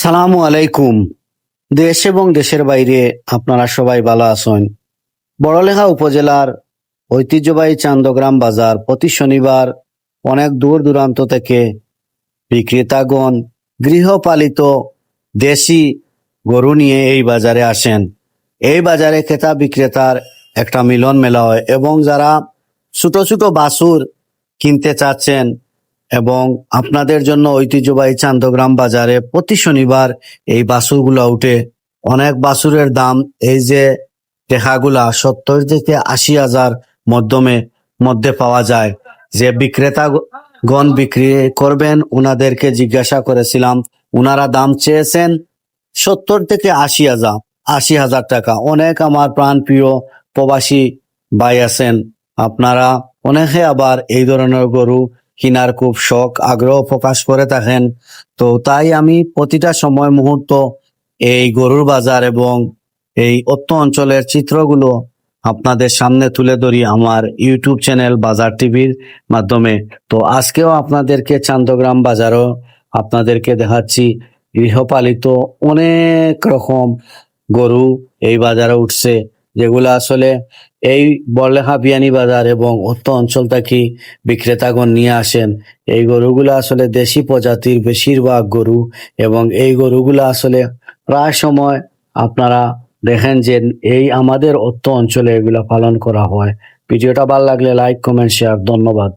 সালামু আলাইকুম। দেশ এবং দেশের বাইরে আপনারা সবাই ভালো আছেন। বড়লেখা উপজেলার ঐতিহ্যবাহী চান্দগ্রাম বাজার প্রতি শনিবার অনেক দূর দূরান্ত থেকে বিক্রেতাগণ গৃহপালিত দেশি গরু নিয়ে এই বাজারে আসেন। এই বাজারে ক্রেতা বিক্রেতার একটা মিলন মেলা হয় এবং যারা ছোট ছোট বাছুর কিনতে চাচ্ছেন এবং আপনাদের জন্য ঐতিহ্যবাহী চান্দগ্রাম বাজারে প্রতি শনিবার এই বাছুরগুলা উঠে। অনেক বাছুরের দাম এই যে দেখাগুলা 70 থেকে 80 হাজার মধ্যে পাওয়া যায়। যে বিক্রেতাগণ বিক্রি করবেন ওনাদেরকে জিজ্ঞাসা করেছিলাম, ওনারা দাম চেয়েছেন 70 থেকে 80 হাজার, 80 হাজার টাকা। অনেক আমার প্রাণ প্রিয় প্রবাসী ভাই আছেন, আপনারা অনেকে আবার এই ধরনের গরু কেনার খুব শখ আগ্রহ প্রকাশ করে থাকেন। তো তাই আমি প্রতিটা সময় মুহূর্ত এই গরুর বাজার এবং এই অত্য অঞ্চলের চিত্রগুলো আপনাদের সামনে তুলে ধরি আমার ইউটিউব চ্যানেল বাজার টিভির মাধ্যমে। তো আজকেও আপনাদেরকে চান্দগ্রাম বাজারও আপনাদেরকে দেখাচ্ছি। গৃহপালিত অনেক রকম গরু এই বাজারে উঠছে, যেগুলো আসলে এই বড়লেখা বিয়ানী বাজার এবং অত্য অঞ্চল থেকে বিক্রেতাগণ নিয়ে আসেন। এই গরুগুলো আসলে দেশি প্রজাতির বেশিরভাগ গরু এবং এই গরুগুলো আসলে প্রায় সময় আপনারা দেখেন যে এই আমাদের অত্য অঞ্চলে এগুলা পালন করা হয়। ভিডিওটা ভালো লাগলে লাইক কমেন্ট শেয়ার, ধন্যবাদ।